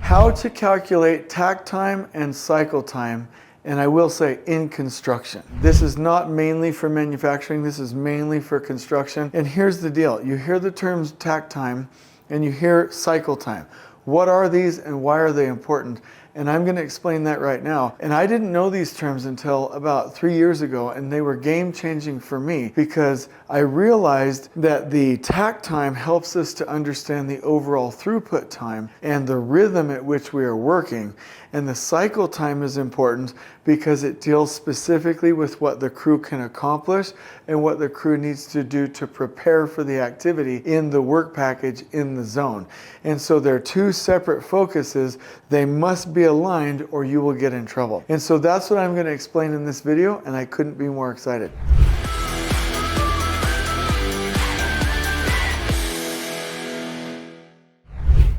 How to calculate takt time and cycle time, and I will say in construction. This is not mainly for manufacturing, this is mainly for construction. And here's the deal, you hear the terms takt time and you hear cycle time. What are these and why are they important? And I'm going to explain that right now. And I didn't know these terms until about 3 years ago, and they were game-changing for me because I realized that the takt time helps us to understand the overall throughput time and the rhythm at which we are working. And the cycle time is important because it deals specifically with what the crew can accomplish and what the crew needs to do to prepare for the activity in the work package in the zone. And so they're two separate focuses. They must be aligned or you will get in trouble. And so that's what I'm going to explain in this video, and I couldn't be more excited.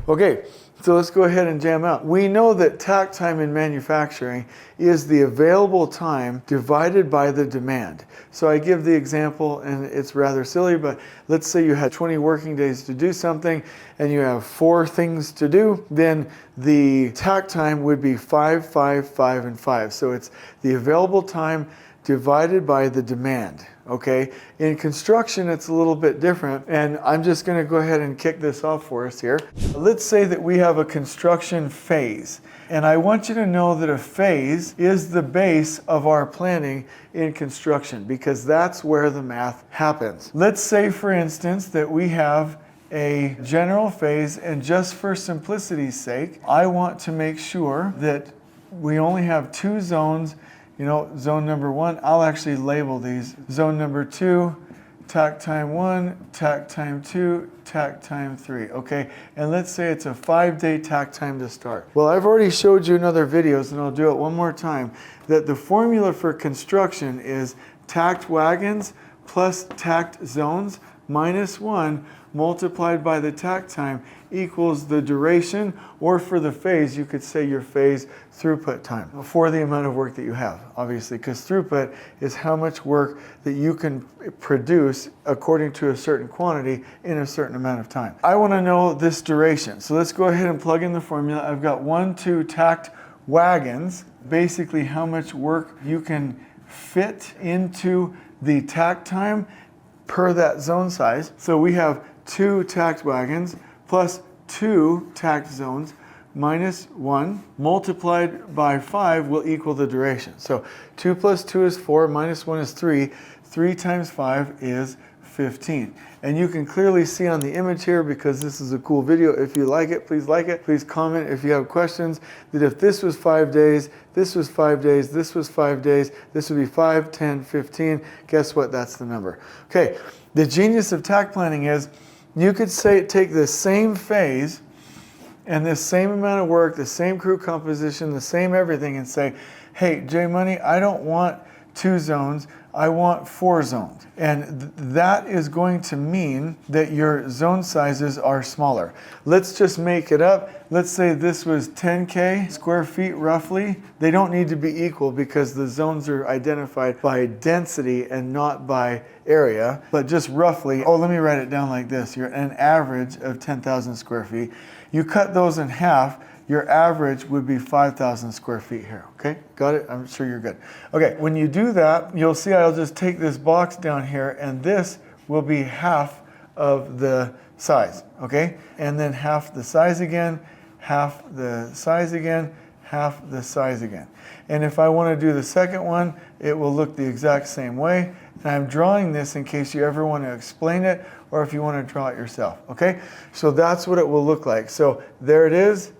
Okay, so let's go ahead and jam out. We know that takt time in manufacturing is the available time divided by the demand. So I give the example, and it's rather silly, but let's say you had 20 working days to do something and you have 4 things to do, then the takt time would be 5, 5, 5, and 5. So it's the available time divided by the demand. Okay, in construction it's a little bit different, and I'm just going to go ahead and kick this off for us here. Let's say that we have a construction phase, and I want you to know that a phase is the base of our planning in construction because that's where the math happens. Let's say, for instance, that we have a general phase, and just for simplicity's sake, I want to make sure that we only have 2 zones. You know, zone number 1, I'll actually label these. Zone number 2, takt time 1, takt time 2, takt time 3, okay? And let's say it's a 5-day takt time to start. Well, I've already showed you in other videos, and I'll do it one more time, that the formula for construction is takt wagons plus takt zones minus 1 multiplied by the takt time equals the duration, or for the phase, you could say your phase throughput time for the amount of work that you have, obviously, because throughput is how much work that you can produce according to a certain quantity in a certain amount of time. I want to know this duration, so let's go ahead and plug in the formula. I've got 1, 2 takt wagons, basically how much work you can fit into the takt time per that zone size. So we have 2 takt wagons plus 2 takt zones minus 1 multiplied by 5 will equal the duration. So 2 plus 2 is 4, minus 1 is 3. 3 times 5 is 15. And you can clearly see on the image here, because this is a cool video, if you like it, please comment if you have questions, that if this was 5 days, this was 5 days, this was 5 days, this would be 5, 10, 15. Guess what? That's the number. Okay, the genius of takt planning is you could say take the same phase and this same amount of work, the same crew composition, the same everything, and say, hey, J Money, I don't want 2 zones, I want 4 zones. And that is going to mean that your zone sizes are smaller. Let's just make it up. Let's say this was 10K square feet roughly. They don't need to be equal because the zones are identified by density and not by area, but just roughly. Oh, let me write it down like this. You're an average of 10,000 square feet. You cut those in half, your average would be 5,000 square feet here, okay? Got it? I'm sure you're good. Okay, when you do that, you'll see I'll just take this box down here, and this will be half of the size, okay? And then half the size again, half the size again, half the size again. And if I want to do the second one, it will look the exact same way. And I'm drawing this in case you ever want to explain it, or if you want to draw it yourself, okay? So that's what it will look like. So there it is,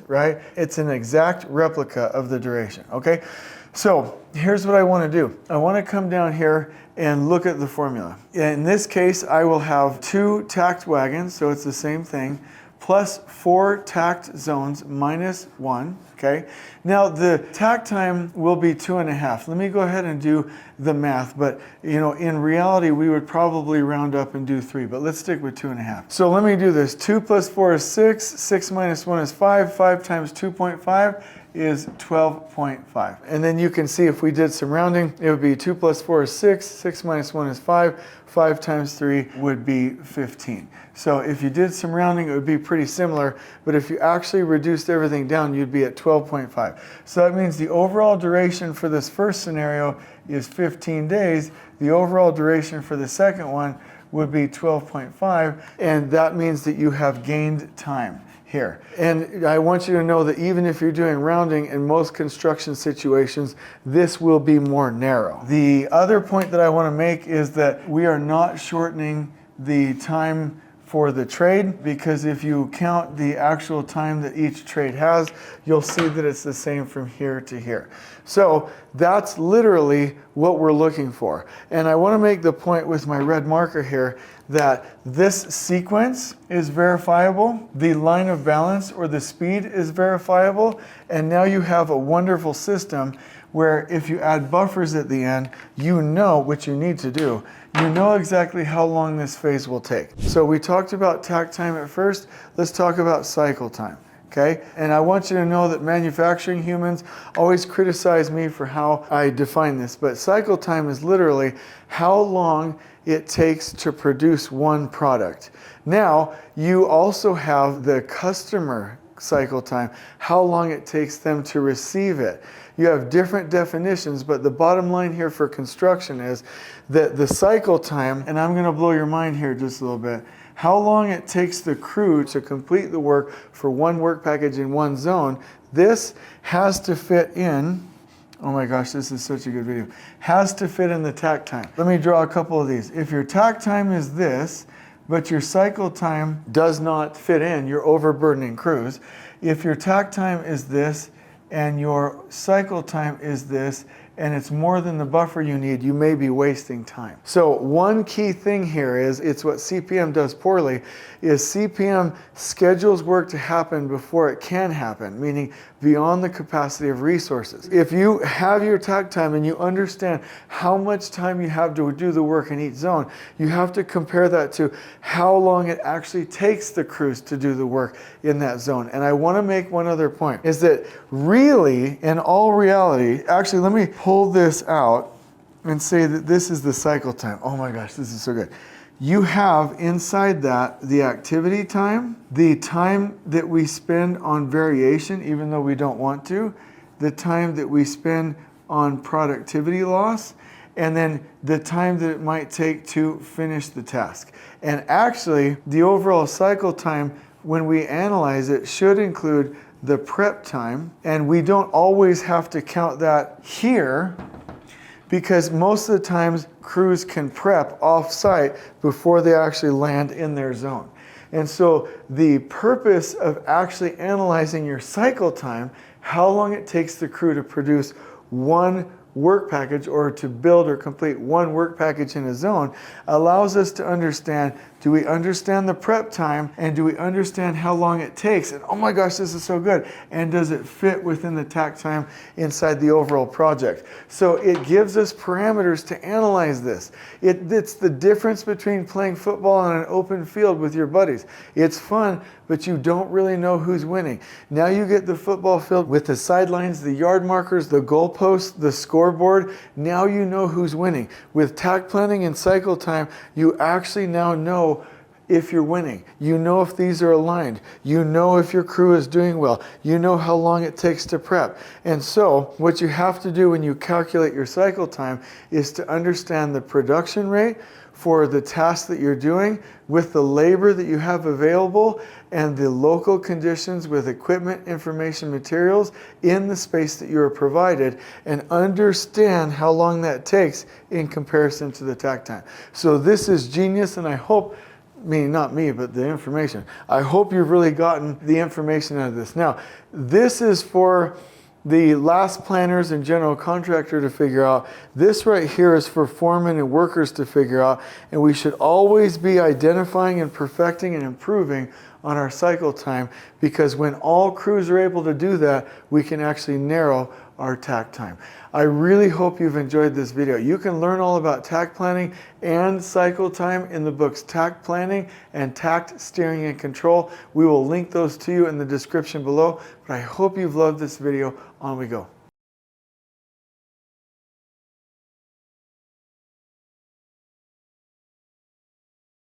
right? It's an exact replica of the duration, okay? So here's what I want to do. I want to come down here and look at the formula. In this case, I will have 2 takt wagons, so it's the same thing, plus 4 takt zones minus 1, okay? Now the takt time will be 2.5. Let me go ahead and do the math, but you know, in reality we would probably round up and do 3, but let's stick with 2.5. So let me do this. 2 plus 4 is 6, 6 minus 1 is 5, 5 times 2.5 is 12.5. And then you can see if we did some rounding, it would be 2 plus 4 is 6, 6 minus 1 is 5, 5 times 3 would be 15. So if you did some rounding, it would be pretty similar, but if you actually reduced everything down, you'd be at 12.5. So that means the overall duration for this first scenario is 15 days. The overall duration for the second one would be 12.5, and that means that you have gained time here. And I want you to know that even if you're doing rounding in most construction situations, this will be more narrow. The other point that I want to make is that we are not shortening the time for the trade, because if you count the actual time that each trade has, you'll see that it's the same from here to here. So that's literally what we're looking for. And I want to make the point with my red marker here that this sequence is verifiable, the line of balance or the speed is verifiable, and now you have a wonderful system where if you add buffers at the end, you know what you need to do. You know exactly how long this phase will take. So we talked about takt time at first. Let's talk about cycle time. Okay? And I want you to know that manufacturing humans always criticize me for how I define this, but cycle time is literally how long it takes to produce one product. Now, you also have the customer cycle time, how long it takes them to receive it. You have different definitions, but the bottom line here for construction is that the cycle time, and I'm going to blow your mind here just a little bit, how long it takes the crew to complete the work for one work package in one zone, this has to fit in, oh my gosh, this is such a good video, has to fit in the takt time. Let me draw a couple of these. If your takt time is this, but your cycle time does not fit in, you're overburdening crews. If your takt time is this, and your cycle time is this, and it's more than the buffer you need, you may be wasting time. So one key thing here is, it's what CPM does poorly, is CPM schedules work to happen before it can happen, meaning beyond the capacity of resources. If you have your takt time and you understand how much time you have to do the work in each zone, you have to compare that to how long it actually takes the crews to do the work in that zone. And I want to make one other point, is that really, in all reality, actually let me pull this out and say that this is the cycle time. Oh my gosh, this is so good. You have inside that the activity time, the time that we spend on variation even though we don't want to, the time that we spend on productivity loss, and then the time that it might take to finish the task. And actually, the overall cycle time, when we analyze it, should include the prep time, and we don't always have to count that here, because most of the times crews can prep off-site before they actually land in their zone. And so the purpose of actually analyzing your cycle time, how long it takes the crew to produce one work package or to build or complete one work package in a zone, allows us to understand, do we understand the prep time, and do we understand how long it takes? And oh my gosh, this is so good. And does it fit within the takt time inside the overall project? So it gives us parameters to analyze this. It's the difference between playing football on an open field with your buddies. It's fun, but you don't really know who's winning. Now you get the football field with the sidelines, the yard markers, the goalposts, the scoreboard. Now you know who's winning. With takt planning and cycle time, you actually now know if you're winning. You know if these are aligned. You know if your crew is doing well. You know how long it takes to prep. And so what you have to do when you calculate your cycle time is to understand the production rate for the task that you're doing with the labor that you have available and the local conditions with equipment, information, materials in the space that you are provided, and understand how long that takes in comparison to the takt time. So this is genius, and I hope, not me, but the information. I hope you've really gotten the information out of this. Now, this is for the last planners and general contractor to figure out. This right here is for foremen and workers to figure out, and we should always be identifying and perfecting and improving on our cycle time, because when all crews are able to do that, we can actually narrow our takt time. I really hope you've enjoyed this video. You can learn all about takt planning and cycle time in the books Takt Planning and Takt Steering and Control. We will link those to you in the description below, but I hope you've loved this video. On we go.